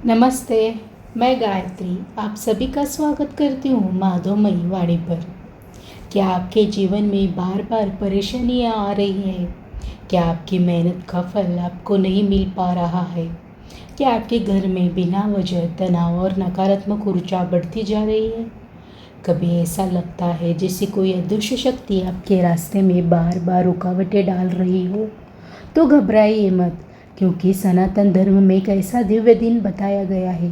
नमस्ते। मैं गायत्री आप सभी का स्वागत करती हूँ माधवमयी वाणी पर। क्या आपके जीवन में बार बार परेशानियाँ आ रही हैं? क्या आपकी मेहनत का फल आपको नहीं मिल पा रहा है? क्या आपके घर में बिना वजह तनाव और नकारात्मक ऊर्जा बढ़ती जा रही है? कभी ऐसा लगता है जैसे कोई अदृश्य शक्ति आपके रास्ते में बार बार रुकावटें डाल रही हो? तो घबराइए मत, क्योंकि सनातन धर्म में एक ऐसा दिव्य दिन बताया गया है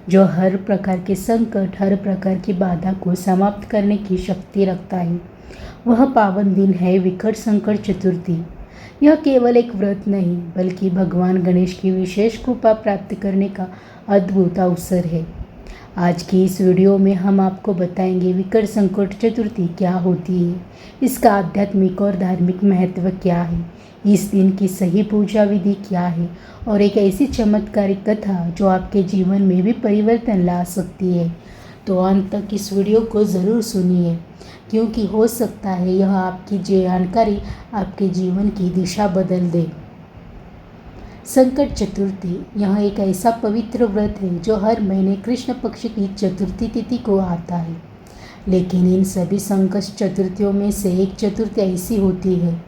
जो हर प्रकार के संकट, हर प्रकार की बाधा को समाप्त करने की शक्ति रखता है। वह पावन दिन है विकट संकट चतुर्थी। यह केवल एक व्रत नहीं, बल्कि भगवान गणेश की विशेष कृपा प्राप्त करने का अद्भुत अवसर है। आज की इस वीडियो में हम आपको बताएंगे विकट संकट चतुर्थी क्या होती है, इसका आध्यात्मिक और धार्मिक महत्व क्या है, इस दिन की सही पूजा विधि क्या है और एक ऐसी चमत्कारिक कथा जो आपके जीवन में भी परिवर्तन ला सकती है। तो अंत तक इस वीडियो को ज़रूर सुनिए, क्योंकि हो सकता है यह आपकी जानकारी आपके जीवन की दिशा बदल दे। संकट चतुर्थी यह एक ऐसा पवित्र व्रत है जो हर महीने कृष्ण पक्ष की चतुर्थी तिथि को आता है। लेकिन इन सभी संकट चतुर्थियों में से एक चतुर्थी ऐसी होती है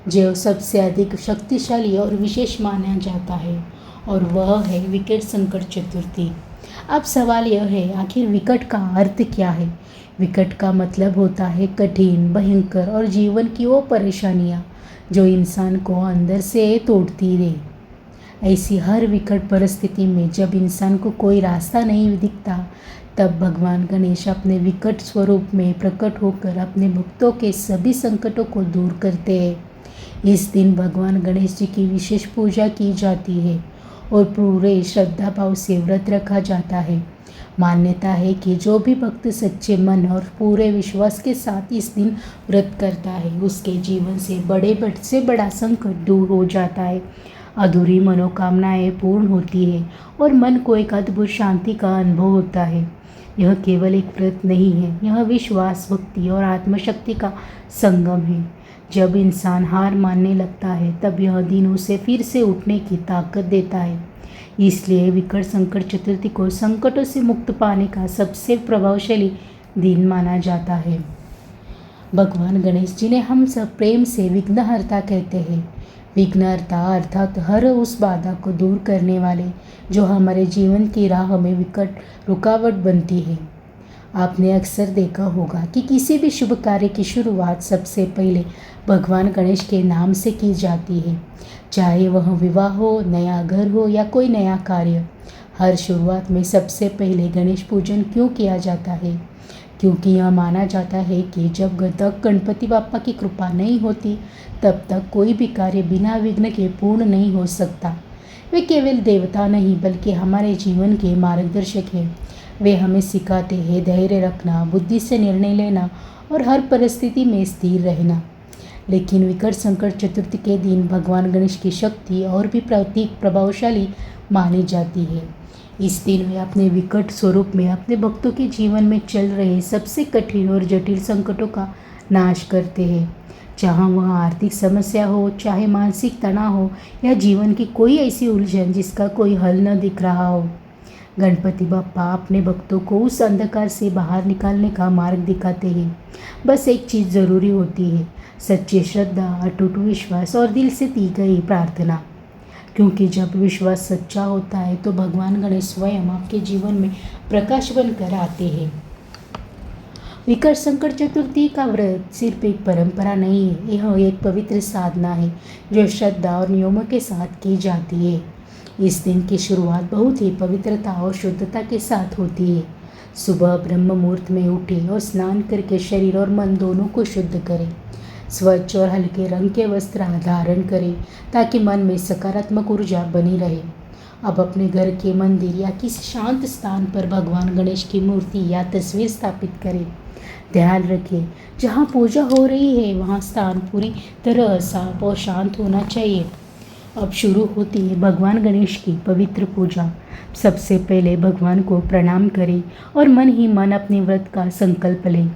जो सबसे अधिक शक्तिशाली और विशेष माना जाता है, और वह है विकट संकट चतुर्थी। अब सवाल यह है, आखिर विकट का अर्थ क्या है? विकट का मतलब होता है कठिन, भयंकर और जीवन की वो परेशानियाँ जो इंसान को अंदर से तोड़ती रहे। ऐसी हर विकट परिस्थिति में जब इंसान को कोई रास्ता नहीं दिखता, तब भगवान गणेश अपने विकट स्वरूप में प्रकट होकर अपने भक्तों के सभी संकटों को दूर करते हैं। इस दिन भगवान गणेश जी की विशेष पूजा की जाती है और पूरे श्रद्धा भाव से व्रत रखा जाता है। मान्यता है कि जो भी भक्त सच्चे मन और पूरे विश्वास के साथ इस दिन व्रत करता है, उसके जीवन से बड़ा संकट दूर हो जाता है, अधूरी मनोकामनाएं पूर्ण होती है और मन को एक अद्भुत शांति का अनुभव होता है। यह केवल एक व्रत नहीं है, यह विश्वास, भक्ति और आत्मशक्ति का संगम है। जब इंसान हार मानने लगता है, तब यह दिन उसे फिर से उठने की ताकत देता है। इसलिए विकट संकट चतुर्थी को संकटों से मुक्त पाने का सबसे प्रभावशाली दिन माना जाता है। भगवान गणेश जी ने हम सब प्रेम से विघ्नहर्ता कहते हैं। विघ्नहर्ता अर्थात हर उस बाधा को दूर करने वाले जो हमारे जीवन की राह में विकट रुकावट बनती है। आपने अक्सर देखा होगा कि किसी भी शुभ कार्य की शुरुआत सबसे पहले भगवान गणेश के नाम से की जाती है। चाहे वह विवाह हो, नया घर हो या कोई नया कार्य, हर शुरुआत में सबसे पहले गणेश पूजन क्यों किया जाता है? क्योंकि यह माना जाता है कि जब तक गणपति बाप्पा की कृपा नहीं होती, तब तक कोई भी कार्य बिना विघ्न के पूर्ण नहीं हो सकता। वे केवल देवता नहीं, बल्कि हमारे जीवन के मार्गदर्शक हैं। वे हमें सिखाते हैं धैर्य रखना, बुद्धि से निर्णय लेना और हर परिस्थिति में स्थिर रहना। लेकिन विकट संकट चतुर्थी के दिन भगवान गणेश की शक्ति और भी प्रभावशाली मानी जाती है। इस दिन वे अपने विकट स्वरूप में अपने भक्तों के जीवन में चल रहे सबसे कठिन और जटिल संकटों का नाश करते हैं। चाहे वह आर्थिक समस्या हो, चाहे मानसिक तनाव हो या जीवन की कोई ऐसी उलझन जिसका कोई हल न दिख रहा हो, गणपति बाप्पा अपने भक्तों को उस अंधकार से बाहर निकालने का मार्ग दिखाते हैं। बस एक चीज़ ज़रूरी होती है, सच्ची श्रद्धा, अटूट विश्वास और दिल से की गई प्रार्थना। क्योंकि जब विश्वास सच्चा होता है तो भगवान गणेश स्वयं आपके जीवन में प्रकाश बनकर आते हैं। विकट संकट चतुर्थी का व्रत सिर्फ एक परंपरा नहीं है, यह एक पवित्र साधना है जो श्रद्धा और नियमों के साथ की जाती है। इस दिन की शुरुआत बहुत ही पवित्रता और शुद्धता के साथ होती है। सुबह ब्रह्म मुहूर्त में उठें और स्नान करके शरीर और मन दोनों को शुद्ध करें। स्वच्छ और हल्के रंग के वस्त्र धारण करें ताकि मन में सकारात्मक ऊर्जा बनी रहे। अब अपने घर के मंदिर या किसी शांत स्थान पर भगवान गणेश की मूर्ति या तस्वीर स्थापित करें। ध्यान रखें, जहाँ पूजा हो रही है वहाँ स्थान पूरी तरह साफ और शांत होना चाहिए। अब शुरू होती है भगवान गणेश की पवित्र पूजा। सबसे पहले भगवान को प्रणाम करें और मन ही मन अपने व्रत का संकल्प लें।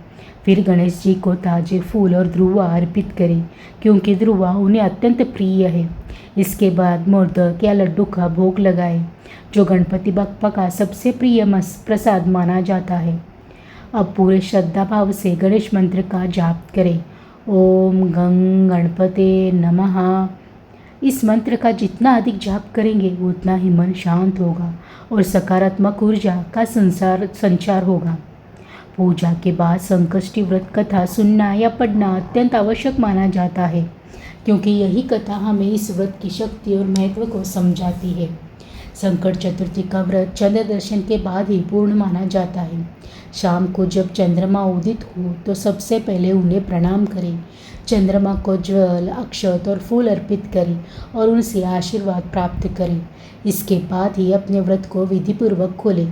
फिर गणेश जी को ताजे फूल और ध्रुवा अर्पित करें, क्योंकि ध्रुवा उन्हें अत्यंत प्रिय है। इसके बाद मोदक या लड्डू का भोग लगाए, जो गणपति बप्पा का सबसे प्रिय प्रसाद माना जाता है। अब पूरे श्रद्धा भाव से गणेश मंत्र का जाप करें। ओम गं गणपते नमः। इस मंत्र का जितना अधिक जाप करेंगे उतना ही मन शांत होगा और सकारात्मक ऊर्जा का संचार होगा। पूजा के बाद संकष्टी व्रत कथा सुनना या पढ़ना अत्यंत आवश्यक माना जाता है, क्योंकि यही कथा हमें इस व्रत की शक्ति और महत्व को समझाती है। संकट चतुर्थी का व्रत चंद्र दर्शन के बाद ही पूर्ण माना जाता है। शाम को जब चंद्रमा उदित हो तो सबसे पहले उन्हें प्रणाम करें, चंद्रमा को जल, अक्षत और फूल अर्पित करें और उनसे आशीर्वाद प्राप्त करें। इसके बाद ही अपने व्रत को विधिपूर्वक खोलें।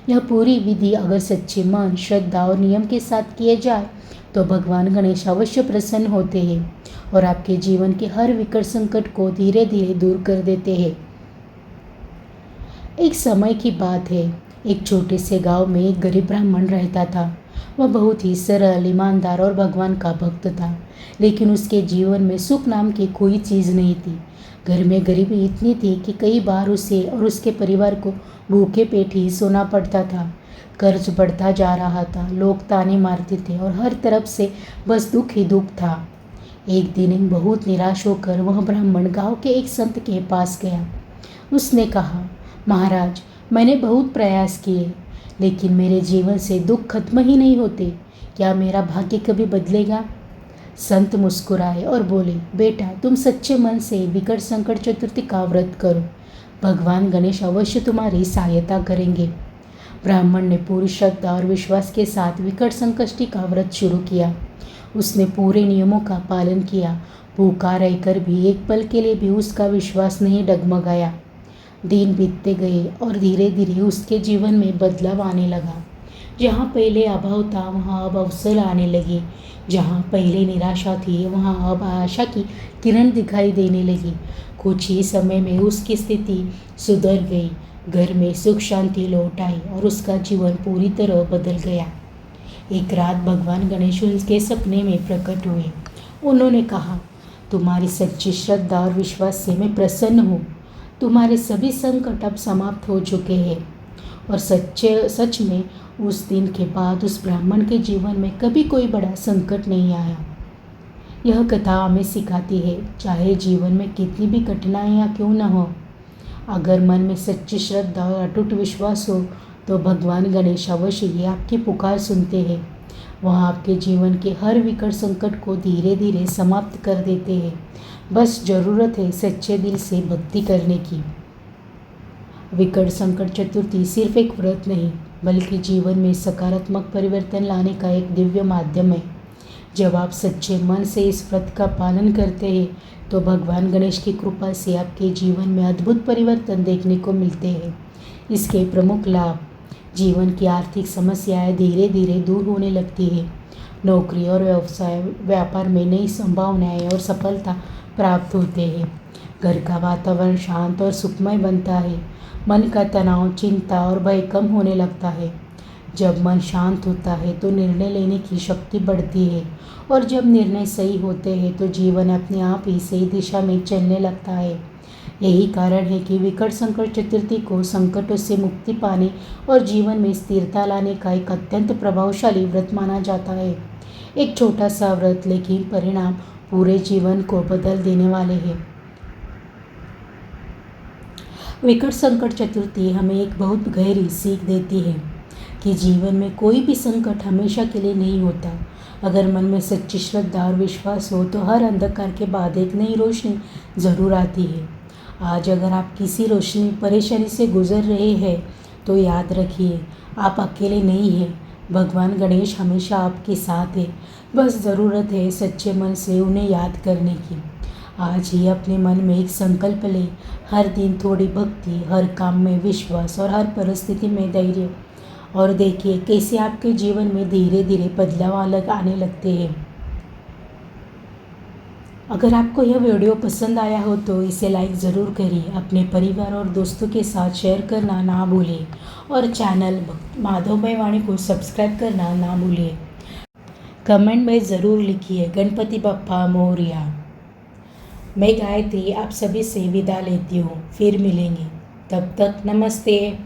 यह पूरी विधि अगर सच्चे मन, श्रद्धा और नियम के साथ किए जाए तो भगवान गणेश अवश्य प्रसन्न होते हैं और आपके जीवन के हर विकट संकट को धीरे धीरे दूर कर देते हैं। एक समय की बात है, एक छोटे से गांव में एक गरीब ब्राह्मण रहता था। वह बहुत ही सरल, ईमानदार और भगवान का भक्त था, लेकिन उसके जीवन में सुख नाम की कोई चीज़ नहीं थी। घर में गरीबी इतनी थी कि कई बार उसे और उसके परिवार को भूखे पेट ही सोना पड़ता था। कर्ज बढ़ता जा रहा था, लोग ताने मारते थे और हर तरफ से बस दुख ही दुख था। एक दिन बहुत निराश होकर वह ब्राह्मण गांव के एक संत के पास गया। उसने कहा, महाराज, मैंने बहुत प्रयास किए, लेकिन मेरे जीवन से दुख खत्म ही नहीं होते। क्या मेरा भाग्य कभी बदलेगा? संत मुस्कुराए और बोले, बेटा, तुम सच्चे मन से विकट संकट चतुर्थी का व्रत करो, भगवान गणेश अवश्य तुम्हारी सहायता करेंगे। ब्राह्मण ने पूरी श्रद्धा और विश्वास के साथ विकट संकष्टी का व्रत शुरू किया। उसने पूरे नियमों का पालन किया। भूखा रहकर भी एक पल के लिए भी उसका विश्वास नहीं डगमगाया। दिन बीतते गए और धीरे धीरे उसके जीवन में बदलाव आने लगा। जहाँ पहले अभाव था वहाँ अब अवसर आने लगे। जहाँ पहले निराशा थी वहाँ अब आशा की किरण दिखाई देने लगी। कुछ ही समय में उसकी स्थिति सुधर गई। घर में सुख शांति लौट आई और उसका जीवन पूरी तरह बदल गया। एक रात भगवान गणेश उसके सपने में प्रकट हुए। उन्होंने कहा, तुम्हारी सच्ची श्रद्धा और विश्वास से मैं प्रसन्न हूँ। तुम्हारे सभी संकट अब समाप्त हो चुके हैं। और सच में उस दिन के बाद उस ब्राह्मण के जीवन में कभी कोई बड़ा संकट नहीं आया। यह कथा हमें सिखाती है, चाहे जीवन में कितनी भी कठिनाइयाँ क्यों न हो, अगर मन में सच्ची श्रद्धा और अटूट विश्वास हो तो भगवान गणेश अवश्य ही आपकी पुकार सुनते हैं। वह आपके जीवन के हर विकट संकट को धीरे धीरे समाप्त कर देते हैं। बस ज़रूरत है सच्चे दिल से भक्ति करने की। विकट संकट चतुर्थी सिर्फ एक व्रत नहीं, बल्कि जीवन में सकारात्मक परिवर्तन लाने का एक दिव्य माध्यम है। जब आप सच्चे मन से इस व्रत का पालन करते हैं तो भगवान गणेश की कृपा से आपके जीवन में अद्भुत परिवर्तन देखने को मिलते हैं। इसके प्रमुख लाभ, जीवन की आर्थिक समस्याएं धीरे धीरे दूर होने लगती है। नौकरी और व्यापार में नई संभावनाएं और सफलता प्राप्त होते हैं। घर का वातावरण शांत और सुखमय बनता है। मन का तनाव, चिंता और भय कम होने लगता है। जब मन शांत होता है तो निर्णय लेने की शक्ति बढ़ती है और जब निर्णय सही होते हैं तो जीवन अपने आप ही सही दिशा में चलने लगता है। यही कारण है कि विकट संकट चतुर्थी को संकटों से मुक्ति पाने और जीवन में स्थिरता लाने का एक अत्यंत प्रभावशाली व्रत माना जाता है। एक छोटा सा व्रत, लेकिन परिणाम पूरे जीवन को बदल देने वाले हैं। विकट संकट चतुर्थी हमें एक बहुत गहरी सीख देती है कि जीवन में कोई भी संकट हमेशा के लिए नहीं होता। अगर मन में सच्ची श्रद्धा और विश्वास हो तो हर अंधकार के बाद एक नई रोशनी ज़रूर आती है। आज अगर आप किसी परेशानी से गुजर रहे हैं तो याद रखिए, आप अकेले नहीं हैं। भगवान गणेश हमेशा आपके साथ है। बस ज़रूरत है सच्चे मन से उन्हें याद करने की। आज ही अपने मन में एक संकल्प लें, हर दिन थोड़ी भक्ति, हर काम में विश्वास और हर परिस्थिति में धैर्य, और देखिए कैसे आपके जीवन में धीरे धीरे बदलाव आने लगते हैं। अगर आपको यह वीडियो पसंद आया हो तो इसे लाइक ज़रूर करिए। अपने परिवार और दोस्तों के साथ शेयर करना ना भूलिए और चैनल माधवमय वाणी को सब्सक्राइब करना ना भूलिए। कमेंट में ज़रूर लिखिए, गणपति बप्पा मोरया। मैं गायत्री आप सभी से विदा लेती हूँ। फिर मिलेंगे, तब तक नमस्ते।